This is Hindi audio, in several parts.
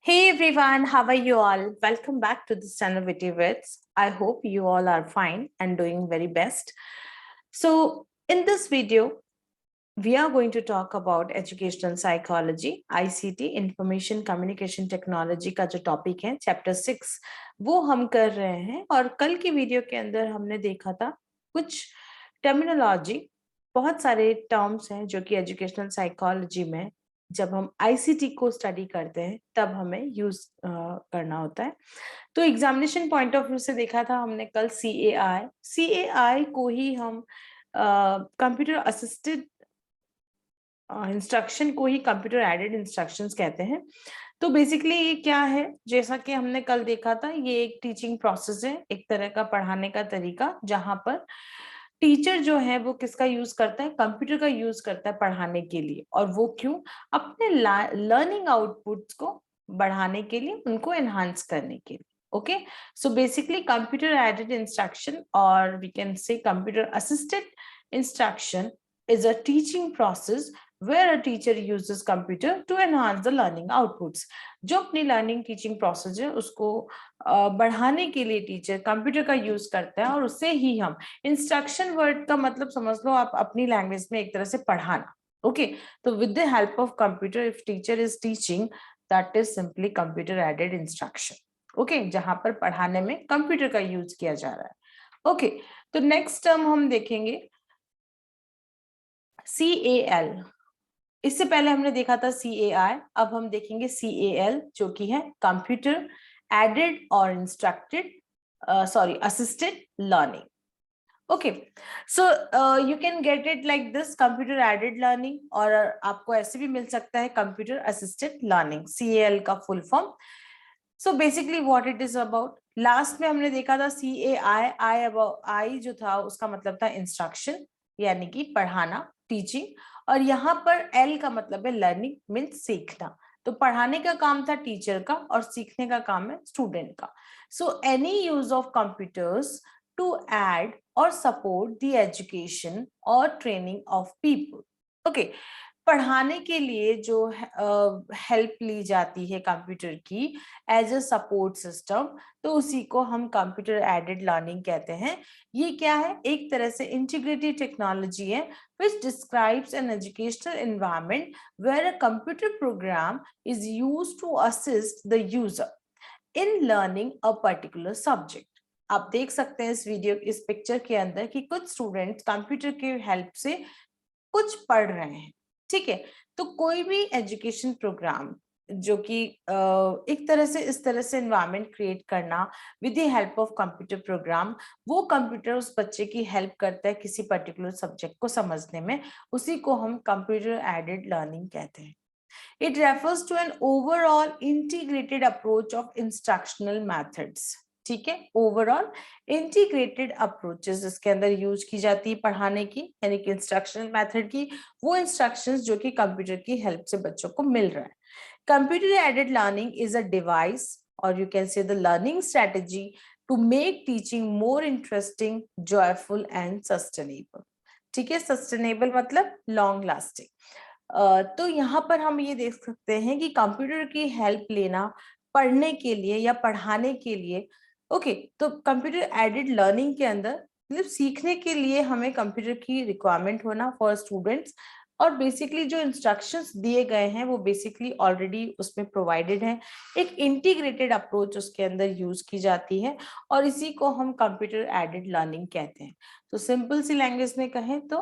Hey everyone, how are you all? Welcome back to this channel Witty Wits. I hope you all are fine and doing very best. So in this video, we are going to talk about educational psychology, ICT, Information Communication Technology का जो टॉपिक है चैप्टर 6 वो हम कर रहे हैं। और कल की वीडियो के अंदर हमने देखा था कुछ टर्मिनोलॉजी, बहुत सारे टर्म्स हैं जो कि एजुकेशनल साइकोलॉजी में जब हम आईसीटी को स्टडी करते हैं तब हमें यूज करना होता है। तो एग्जामिनेशन पॉइंट ऑफ व्यू से देखा था हमने कल सीएआई को ही हम कंप्यूटर असिस्टेड इंस्ट्रक्शन को ही कंप्यूटर एडेड इंस्ट्रक्शंस कहते हैं। तो बेसिकली ये क्या है, जैसा कि हमने कल देखा था, ये एक टीचिंग प्रोसेस है, एक तरह का पढ़ाने का तरीका जहां पर टीचर जो है वो किसका यूज करता है, कंप्यूटर का यूज करता है पढ़ाने के लिए। और वो क्यों? अपने लर्निंग आउटपुट्स को बढ़ाने के लिए, उनको एनहांस करने के लिए। Okay, so basically computer aided instruction और we can say computer assisted instruction is a teaching process where a teacher uses computer to enhance the learning outputs. जो अपनी लर्निंग टीचिंग प्रोसेस है उसको बढ़ाने के लिए टीचर कंप्यूटर का यूज करता है, और उससे ही हम इंस्ट्रक्शन वर्ड का मतलब समझ लो आप अपनी लैंग्वेज में एक तरह से पढ़ाना। ओके, तो with the help of computer if teacher is teaching, that is simply computer aided instruction. Okay, जहां पर पढ़ाने में कंप्यूटर का यूज किया जा रहा है। ओके, तो नेक्स्ट टर्म हम देखेंगे CAL। इससे पहले हमने देखा था CAI, अब हम देखेंगे CAL जो कि है कंप्यूटर एडेड और instructed assisted learning. Okay, so you can get it like this, computer aided learning, और आपको ऐसे भी मिल सकता है कंप्यूटर असिस्टेड लर्निंग, CAL का full form. So basically what it is about, last में हमने देखा था CAI, आई जो था उसका मतलब था इंस्ट्रक्शन यानी कि पढ़ाना, टीचिंग, और यहाँ पर एल का मतलब है लर्निंग, मीन्स सीखना। तो पढ़ाने का काम था टीचर का और सीखने का काम है स्टूडेंट का। So any use of computers to aid और सपोर्ट द एजुकेशन और ट्रेनिंग ऑफ पीपल। ओके, पढ़ाने के लिए जो हेल्प ली जाती है कंप्यूटर की एज अ सपोर्ट सिस्टम, तो उसी को हम कंप्यूटर एडेड लर्निंग कहते हैं। ये क्या है? एक तरह से इंटीग्रेटेड टेक्नोलॉजी है which describes an educational environment where a computer program is used to assist the user in learning a particular subject। आप देख सकते हैं इस वीडियो, इस पिक्चर के अंदर कि कुछ स्टूडेंट्स कंप्यूटर की हेल्प से कुछ पढ़ रहे हैं। ठीक है, तो कोई भी एजुकेशन प्रोग्राम जो कि एक तरह से इस तरह से एनवायरनमेंट क्रिएट करना with the help of computer program, वो कंप्यूटर उस बच्चे की हेल्प करता है किसी पर्टिकुलर सब्जेक्ट को समझने में, उसी को हम कंप्यूटर एडेड लर्निंग कहते हैं। It refers to an overall integrated approach of instructional methods। ठीक है, ओवरऑल इंटीग्रेटेड अप्रोचेस इसके अंदर यूज की जाती है पढ़ाने की, यानी कि इंस्ट्रक्शनल मेथड की, वो इंस्ट्रक्शंस जो कि कंप्यूटर की हेल्प से बच्चों को मिल रहा है। Computer aided learning is a device और you can say the learning strategy to make teaching more interesting, joyful and sustainable. ठीक है, सस्टेनेबल मतलब लॉन्ग लास्टिंग। तो यहाँ पर हम ये देख सकते हैं कि कंप्यूटर की हेल्प लेना पढ़ने के लिए या पढ़ाने के लिए। ओके, तो कंप्यूटर एडेड लर्निंग के अंदर मतलब सीखने के लिए हमें कंप्यूटर की रिक्वायरमेंट होना फॉर स्टूडेंट्स, और बेसिकली जो इंस्ट्रक्शंस दिए गए हैं वो बेसिकली ऑलरेडी उसमें प्रोवाइडेड है। एक इंटीग्रेटेड अप्रोच उसके अंदर यूज की जाती है और इसी को हम कंप्यूटर एडेड लर्निंग कहते हैं। तो सिंपल सी लैंग्वेज में कहें तो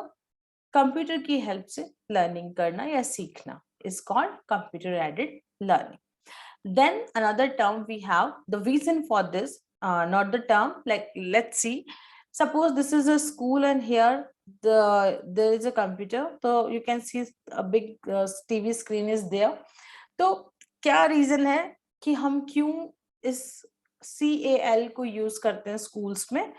कंप्यूटर की हेल्प से लर्निंग करना या सीखना is called computer aided learning. Then another term we have, the reason for this, not the term, like let's see, suppose this is a school and here there is a computer, so you can see a big TV screen is there। तो क्या रीजन है कि हम क्यों इस CAL को यूज करते हैं स्कूल्स में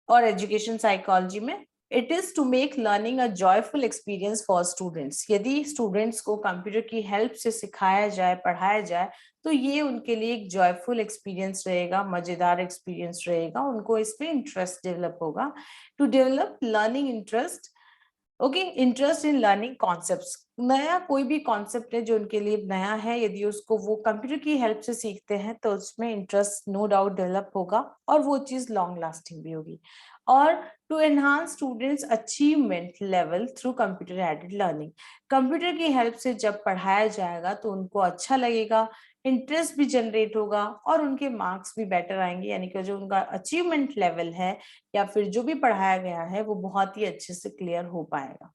और एजुकेशन साइकोलॉजी में? It is to make learning a joyful experience for students. यदि स्टूडेंट्स को कंप्यूटर की हेल्प से सिखाया जाए, पढ़ाया जाए, तो ये उनके लिए एक जॉयफुल एक्सपीरियंस रहेगा, मजेदार एक्सपीरियंस रहेगा, उनको इसमें इंटरेस्ट डेवलप होगा। To develop learning interest, okay, interest in learning concepts, नया कोई भी कॉन्सेप्ट है जो उनके लिए नया है, यदि उसको वो कंप्यूटर की हेल्प से सीखते हैं तो उसमें इंटरेस्ट नो डाउट डेवलप होगा और वो चीज लॉन्ग लास्टिंग भी होगी। और to enhance students achievement level through computer aided learning, computer की हेल्प से जब पढ़ाया जाएगा तो उनको अच्छा लगेगा, इंटरेस्ट भी जनरेट होगा और उनके मार्क्स भी बेटर आएंगे, यानी कि जो उनका अचीवमेंट लेवल है या फिर जो भी पढ़ाया गया है वो बहुत ही अच्छे से क्लियर हो पाएगा।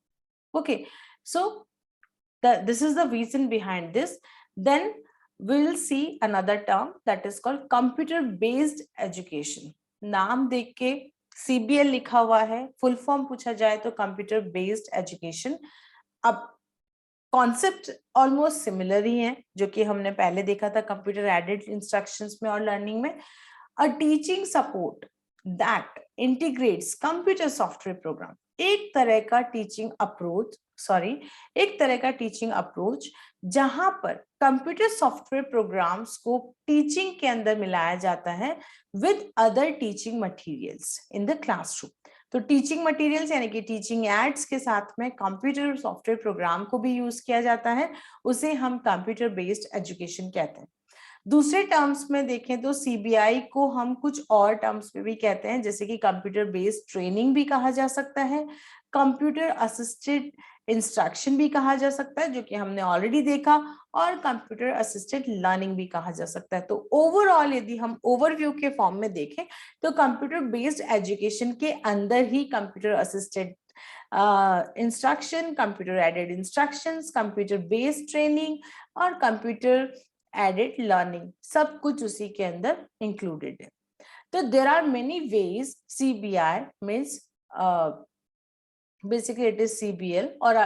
Okay, so this is the reason behind this. Then we will see another term that is called computer based education. नाम देख के CBL लिखा हुआ है, फुल फॉर्म पूछा जाए तो कंप्यूटर बेस्ड एजुकेशन। अब कॉन्सेप्ट ऑलमोस्ट सिमिलर ही है जो कि हमने पहले देखा था कंप्यूटर एडेड इंस्ट्रक्शंस में और लर्निंग में। A teaching support that integrates computer software program, एक तरह का टीचिंग अप्रोच जहां पर कंप्यूटर सॉफ्टवेयर प्रोग्राम्स को टीचिंग के अंदर मिलाया जाता है with other teaching materials in the classroom. तो टीचिंग मटेरियल्स यानी कि टीचिंग एड्स के साथ में कंप्यूटर सॉफ्टवेयर प्रोग्राम को भी यूज किया जाता है, उसे हम कंप्यूटर बेस्ड एजुकेशन कहते हैं। दूसरे टर्म्स में देखें तो सीबीआई को हम कुछ और टर्म्स में भी कहते हैं, जैसे कि कंप्यूटर बेस्ड ट्रेनिंग भी कहा जा सकता है, कंप्यूटर असिस्टेड इंस्ट्रक्शन भी कहा जा सकता है जो कि हमने ऑलरेडी देखा, और कंप्यूटर असिस्टेड लर्निंग भी कहा जा सकता है। तो ओवरऑल यदि हम ओवरव्यू के फॉर्म में देखें तो कंप्यूटर बेस्ड एजुकेशन के अंदर ही computer assisted instruction, computer aided instructions, computer based training और कंप्यूटर एडेड लर्निंग सब कुछ उसी के अंदर इंक्लूडेड है। तो there are many ways CBI means basically it is CBL, और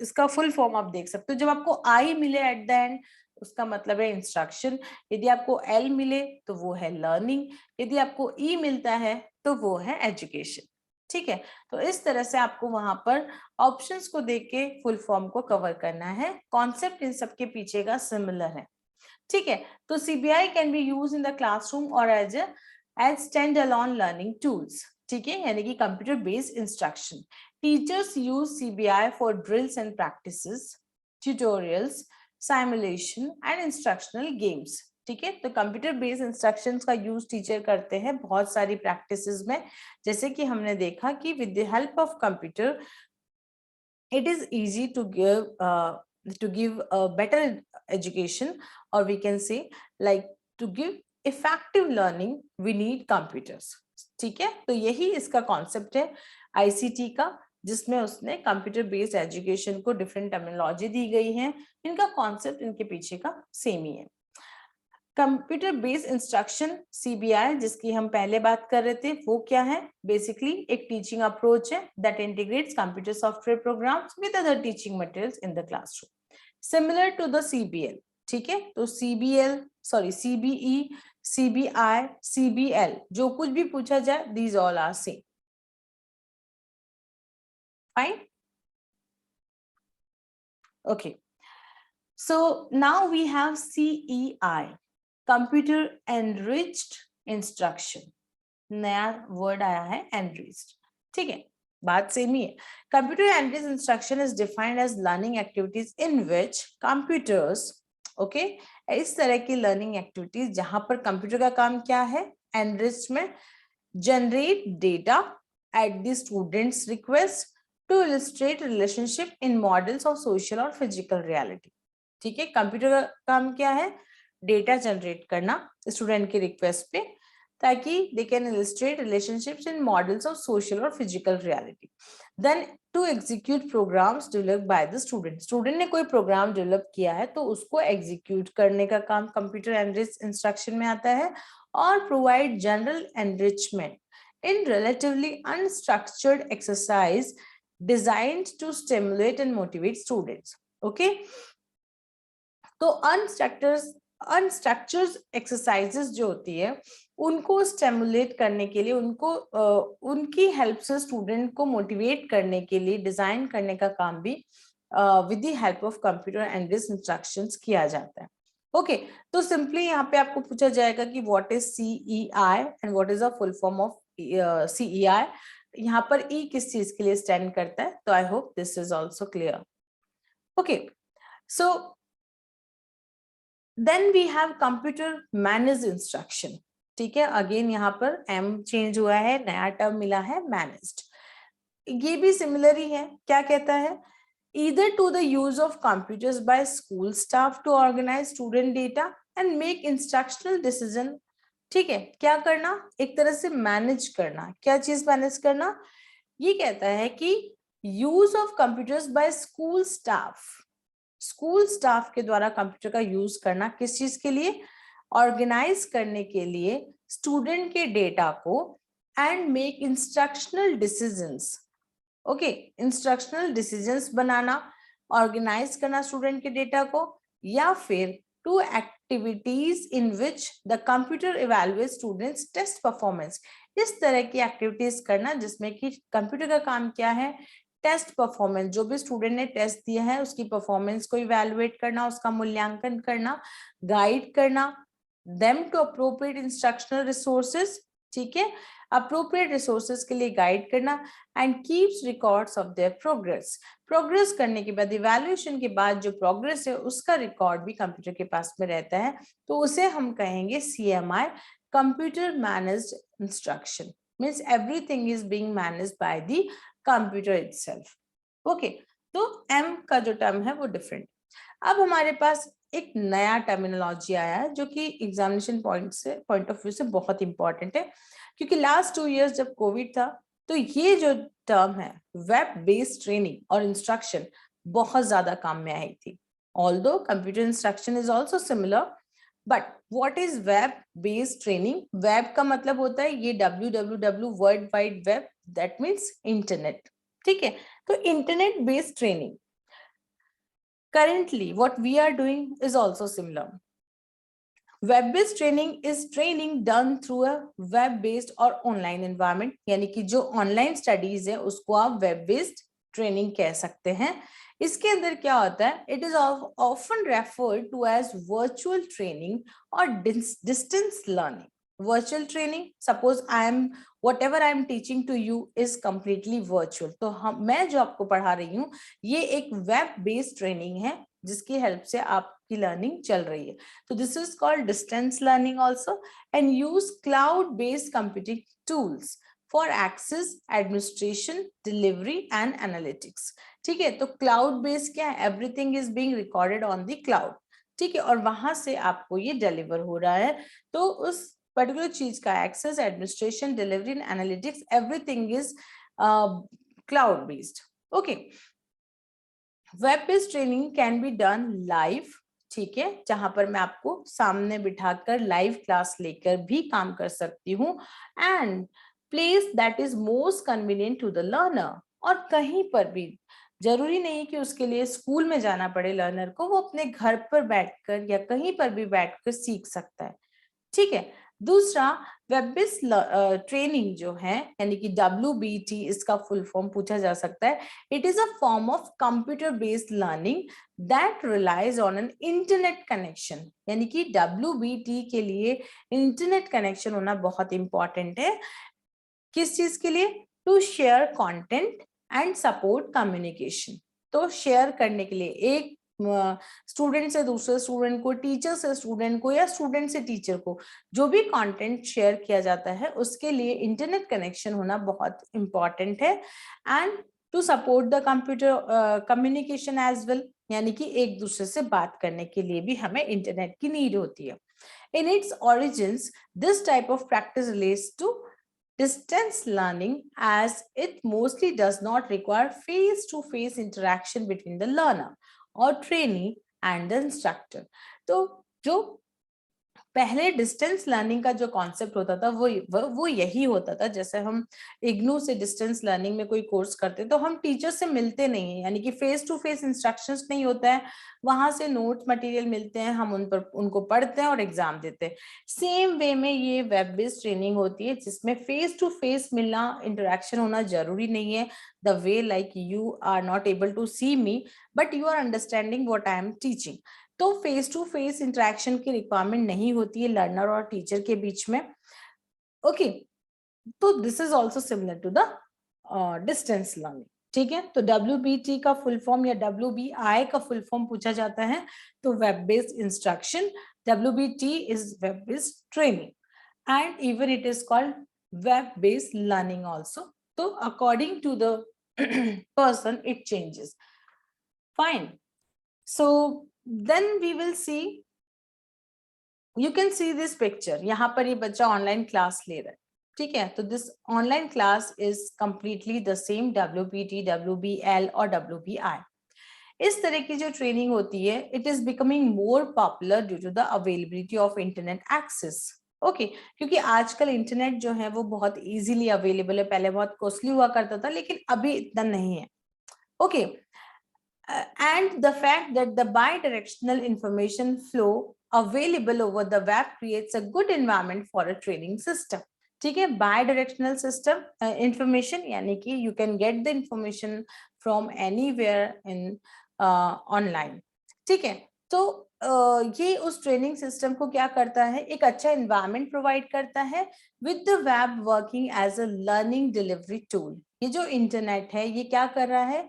इसका फुल फॉर्म आप देख सकते हो। जब आपको आई मिले एट द एंड उसका मतलब है इंस्ट्रक्शन, यदि आपको एल मिले तो वो है लर्निंग, यदि आपको ई मिलता है तो वो है एजुकेशन। ठीक है, तो इस तरह से आपको वहां पर ऑप्शंस को देख के फुल फॉर्म को कवर करना है। कॉन्सेप्ट इन सबके पीछे का सिमिलर है। ठीक है, तो CBI can be use in the classroom और as stand alone learning tools. ठीक है, यानी कि computer based instruction. Teachers use CBI for drills and practices, tutorials, simulation and instructional games. ठीक है, तो कंप्यूटर बेस्ड इंस्ट्रक्शंस का यूज टीचर करते हैं बहुत सारी प्रैक्टिसेस में, जैसे कि हमने देखा कि with the help of computer it is easy to give a better education, or we can say like to give effective learning we need computers। ठीक है, तो यही इसका कॉन्सेप्ट है आईसीटी का, जिसमें उसने कंप्यूटर बेस्ड एजुकेशन को डिफरेंट टर्मिनोलॉजी दी गई है। इनका कॉन्सेप्ट इनके पीछे का सेम ही है। कंप्यूटर बेस्ड इंस्ट्रक्शन सीबीआई जिसकी हम पहले बात कर रहे थे वो क्या है, बेसिकली एक टीचिंग अप्रोच है that integrates computer software programs with other teaching materials in the classroom, similar to the CBL. ठीक है, तो सीबीई, सीबीआई, सीबीएल जो कुछ भी पूछा जाए these all are same. Fine, okay, so now we have CEI, computer enriched instruction. नया वर्ड आया है एनरिच्ड। ठीक है, बात सेम ही है। Computer enriched instruction is defined as learning activities in which computers, okay, इस तरह की लर्निंग एक्टिविटीज जहां पर कंप्यूटर का काम क्या है, एनरिच्ड में generate data at the students request to illustrate relationship in models of social और फिजिकल रियलिटी। ठीक है, कंप्यूटर का काम क्या है, डेटा जनरेट करना स्टूडेंट की रिक्वेस्ट पे, ताकि they can illustrate relationships in models of social और physical reality. Then to execute programs developed by the student, student ने कोई प्रोग्राम डेवलप किया है तो उसको एग्जीक्यूट करने का काम कंप्यूटर एनरिच्ड इंस्ट्रक्शन में आता है, और provide general enrichment in relatively unstructured exercise designed to stimulate and motivate students. Okay, तो अनस्ट्रक्चर्ड एक्सरसाइजेस जो होती है उनको स्टिमुलेट करने के लिए, उनको उनकी हेल्प से स्टूडेंट को मोटिवेट करने के लिए डिजाइन करने का काम भी with the help of computer and this instructions किया जाता है। ओके, तो सिंपली यहाँ पे आपको पूछा जाएगा कि what is CEI and what is the full form of CEI. यहाँ पर ई किस चीज के लिए स्टैंड करता है, तो I hope this is also clear. Okay, so then we have computer manage instruction. ठीक है, अगेन यहाँ पर एम चेंज हुआ है, नया टर्म मिला है मैनेज्ड। ये भी सिमिलर ही है, क्या कहता है, either to the use of computers by school staff to organize student data and make instructional decision। ठीक है, क्या करना, एक तरह से मैनेज करना। क्या चीज मैनेज करना, ये कहता है कि use of computers by school staff, school staff के द्वारा कंप्यूटर का यूज करना किस चीज के लिए, ऑर्गेनाइज करने के लिए स्टूडेंट के डेटा को, and make instructional decisions. Okay, instructional decisions बनाना, ऑर्गेनाइज करना स्टूडेंट के डेटा को, या फिर to activities in which the computer evaluate students test performance. इस तरह की एक्टिविटीज करना जिसमें कि कंप्यूटर का काम क्या है, टेस्ट परफॉर्मेंस, जो भी स्टूडेंट ने टेस्ट दिया है उसकी परफॉर्मेंस को इवैल्यूएट करना, उसका मूल्यांकन करना, गाइड करना, them to appropriate instructional resources. ठीक है, अप्रोप्रिएट रिसोर्सेज के लिए गाइड करना, and keeps records of their progress. Progress करने के बाद, इवैल्यूएशन के बाद जो प्रोग्रेस है उसका रिकॉर्ड भी कंप्यूटर के पास में रहता है, तो उसे हम कहेंगे CMI, computer managed instruction. Means everything is being managed by the computer itself. Okay, तो M का जो टर्म है वो डिफरेंट। अब हमारे पास एक नया टर्मिनोलॉजी आया है जो कि एग्जामिनेशन पॉइंट ऑफ व्यू से बहुत इंपॉर्टेंट है, क्योंकि लास्ट 2 इयर्स जब कोविड था तो ये जो टर्म है वेब बेस्ड ट्रेनिंग और इंस्ट्रक्शन बहुत ज्यादा काम में आई थी। Although computer instruction is also similar, but what is web based training? Web का मतलब होता है ये www world wide web, that means internet. ठीक है, तो internet based training currently what we are doing is also similar. Web based training is training done through a web based or online environment, यानी कि जो ऑनलाइन स्टडीज है उसको आप वेब बेस्ड ट्रेनिंग कह सकते हैं। इसके अंदर क्या होता है, it is often referred to as virtual training और distance learning. Virtual training, suppose I am whatever I am teaching to you is completely virtual, तो मैं जो आपको पढ़ा रही हूँ ये एक वेब बेस्ड ट्रेनिंग है जिसकी हेल्प से आपकी लर्निंग चल रही है, तो this is called distance learning also, and use cloud based computing tools for access, administration, delivery and analytics. ठीक है, तो क्लाउड बेस्ड क्या है, everything is being recorded on the cloud. ठीक है, और वहां से आपको ये डिलीवर हो रहा है, तो उस पर्टिकुलर चीज का access, administration, delivery and analytics, everything is cloud based. Okay, web based training can be done live. ठीक है, जहां पर मैं आपको सामने बिठाकर लाइव क्लास लेकर भी काम कर सकती हूँ, and place that is most convenient to the learner. और कहीं पर भी, जरूरी नहीं कि उसके लिए स्कूल में जाना पड़े लर्नर को, वो अपने घर पर बैठकर या कहीं पर भी बैठकर सीख सकता है। ठीक है, दूसरा वेब बेस्ड ट्रेनिंग जो है, यानी कि WBT इसका फुल फॉर्म पूछा जा सकता है, it is a form of computer based learning that relies on an internet connection. यानी कि WBT के लिए इंटरनेट कनेक्शन होना बहुत इंपॉर्टेंट है। किस चीज के लिए? To share content and support communication. तो शेयर करने के लिए, एक स्टूडेंट से दूसरे स्टूडेंट को, टीचर से स्टूडेंट को, या स्टूडेंट से टीचर को, जो भी कंटेंट शेयर किया जाता है उसके लिए इंटरनेट कनेक्शन होना बहुत इंपॉर्टेंट है। And to support the computer communication as well, यानी कि एक दूसरे से बात करने के लिए भी हमें इंटरनेट की नीड होती है। In its origins, this type of practice relates to distance learning, as it mostly does not require face-to-face interaction between the learner or trainee and the instructor. तो जो पहले डिस्टेंस लर्निंग का जो कॉन्सेप्ट होता था वो यही होता था, जैसे हम इग्नू से डिस्टेंस लर्निंग में कोई कोर्स करते तो हम टीचर से मिलते नहीं है, यानी कि फेस टू फेस इंस्ट्रक्शंस नहीं होता है, वहां से नोट मटेरियल मिलते हैं, हम उनको पढ़ते हैं और एग्जाम देते हैं। सेम वे में ये वेब बेस्ड ट्रेनिंग होती है जिसमें फेस टू फेस मिलना, इंटरेक्शन होना जरूरी नहीं है, the way like you are not able to see me but you are understanding what I am teaching. तो फेस टू फेस इंटरेक्शन की रिक्वायरमेंट नहीं होती है लर्नर और टीचर के बीच में। ओके, तो this is also similar to the distance learning. ठीक है, तो WBT का फुल फॉर्म या WBI का फुल फॉर्म पूछा जाता है तो web based instruction, WBT is web based training, and even it is called web based learning also. So according to the person it changes. Fine, so then we will see, you can see this picture. यहाँ पर ये बच्चा ऑनलाइन क्लास ले रहा है, ठीक है, तो this online class is completely the same WBT, WBL और WBI। इस तरह की जो ट्रेनिंग होती है it is becoming more popular due to the availability of internet access. Okay, क्योंकि आजकल इंटरनेट जो है वो बहुत इजीली अवेलेबल है, पहले बहुत कॉस्टली हुआ करता था लेकिन अभी इतना नहीं है। Okay, and the fact that the by directional information flow available over the web creates a good environment for a training system. ठीक है, बाय डायरेक्शनल सिस्टम इंफॉर्मेशन यानी कि you can get the information from anywhere in online. ठीक है, तो ये उस ट्रेनिंग सिस्टम को क्या करता है, एक अच्छा एनवायरनमेंट प्रोवाइड करता है with the web working as a learning delivery tool. ये जो इंटरनेट है ये क्या कर रहा है,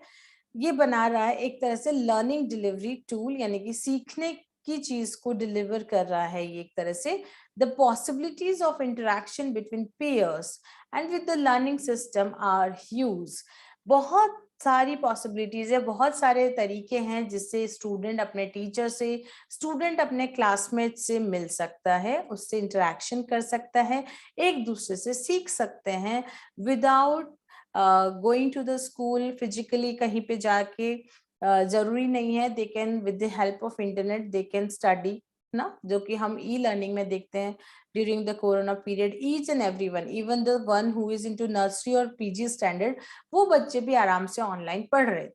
ये बना रहा है एक तरह से लर्निंग डिलीवरी टूल, यानी कि सीखने की चीज को डिलीवर कर रहा है ये एक तरह से। The possibilities of interaction between pairs and with the learning system are huge. बहुत सारी पॉसिबिलिटीज है, बहुत सारे तरीके हैं जिससे स्टूडेंट अपने टीचर से, स्टूडेंट अपने क्लासमेट से मिल सकता है, उससे इंटरेक्शन कर सकता है, एक दूसरे से सीख सकते हैं without going to the school physically कहीं पे जाके। जरूरी नहीं है, they can with the help of internet they can study ना, जो कि हम ई लर्निंग में देखते हैं during the corona period. Each and everyone, even the one who is into nursery और PG स्टैंडर्ड, वो बच्चे भी आराम से ऑनलाइन पढ़ रहे थे।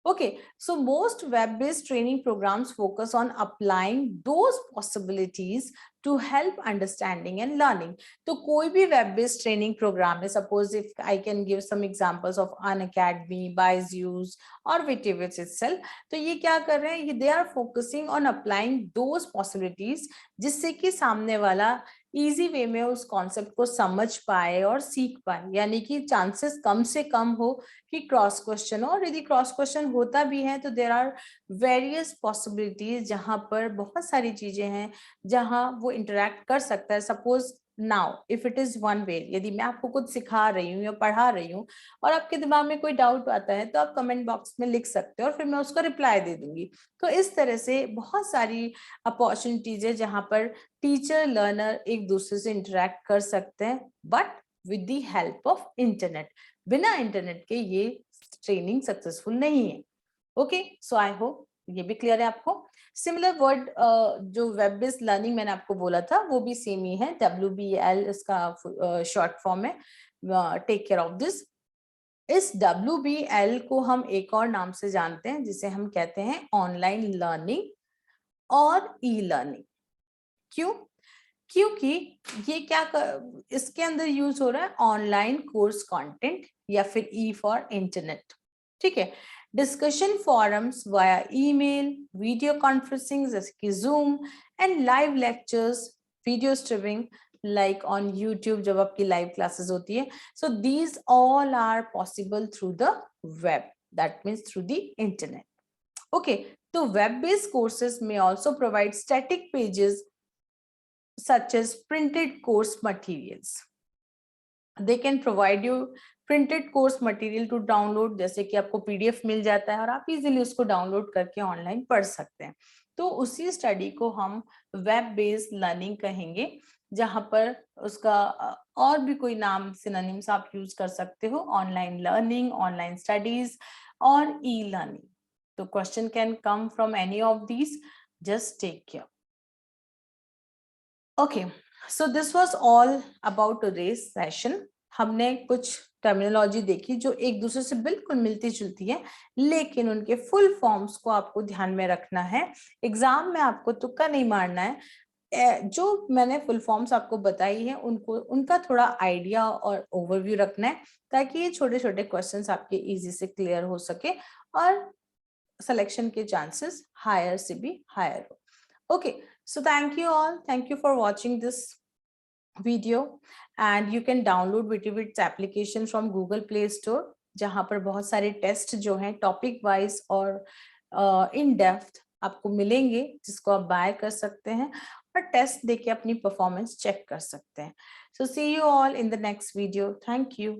Okay, so most web-based training programs focus on applying those possibilities to help understanding and learning. तो कोई भी web-based training program है, suppose if I can give some examples of Unacademy, Byju's और Vitivix itself, तो ये क्या कर रहे हैं, they are focusing on applying those possibilities जिससे कि सामने वाला इजी वे में उस कॉन्सेप्ट को समझ पाए और सीख पाए, यानी कि चांसेस कम से कम हो कि क्रॉस क्वेश्चन हो, और यदि क्रॉस क्वेश्चन होता भी है तो देयर आर वेरियस पॉसिबिलिटीज जहां पर बहुत सारी चीजें हैं जहां वो इंटरेक्ट कर सकता है। Suppose now if it is one way, यदि मैं आपको कुछ सिखा रही हूँ या पढ़ा रही हूँ और आपके दिमाग में कोई डाउट आता है तो आप कमेंट बॉक्स में लिख सकते हो और फिर मैं उसका रिप्लाई दे दूंगी। तो इस तरह से बहुत सारी अपॉर्चुनिटीज है जहां पर टीचर लर्नर एक दूसरे से इंटरेक्ट कर सकते हैं, but with the help of internet. बिना इंटरनेट के ये ट्रेनिंग सक्सेसफुल नहीं है। ओके, सो आई होप ये भी क्लियर है आपको। सिमिलर वर्ड जो वेब बेस्ड लर्निंग मैंने आपको बोला था वो भी सेम ही है, WBL इसका शॉर्ट फॉर्म है, टेक केयर ऑफ दिस। इस WBL को हम एक और नाम से जानते हैं जिसे हम कहते हैं ऑनलाइन लर्निंग और ई लर्निंग। क्यों? क्योंकि ये इसके अंदर यूज हो रहा है ऑनलाइन कोर्स कंटेंट या फिर ई फॉर इंटरनेट। ठीक है, discussion forums via email, video conferencing जैसे कि Zoom and live lectures, video streaming like on YouTube जब आपकी लाइव क्लासेस होती है। So these all are possible through the web, that means through the internet. Okay, तो वेब बेस्ड कोर्सेज में also provide static pages such as printed course materials. They can provide you printed course material to download, जैसे कि आपको PDF मिल जाता है और आप इजीली उसको डाउनलोड करके ऑनलाइन पढ़ सकते हैं। तो उसी स्टडी को हम वेब बेस्ड लर्निंग कहेंगे, जहां पर उसका और भी कोई नाम सिनोनिम्स आप यूज कर सकते हो, ऑनलाइन लर्निंग, ऑनलाइन स्टडीज और ई लर्निंग। तो question can come from any of these, just take care. Okay, so this was all about today's session. हमने कुछ टर्मिनोलॉजी देखी जो एक दूसरे से बिल्कुल मिलती जुलती है, लेकिन उनके फुल फॉर्म्स को आपको ध्यान में रखना है। एग्जाम में आपको तुक्का नहीं मारना है, जो मैंने फुल फॉर्म्स आपको बताई है उनको, उनका थोड़ा आइडिया और ओवरव्यू रखना है ताकि ये छोटे छोटे क्वेश्चंस आपके इजी से क्लियर हो सके और सिलेक्शन के चांसेस हायर से भी हायर हो। Okay, so thank you all. Thank you for watching this video, and you can download Vitivits application from Google Play Store, जहां पर बहुत सारे टेस्ट जो हैं टॉपिक वाइज और इन डेप्थ आपको मिलेंगे, जिसको आप बाय कर सकते हैं और टेस्ट देके अपनी परफॉर्मेंस चेक कर सकते हैं. So see you all in the next video. Thank you.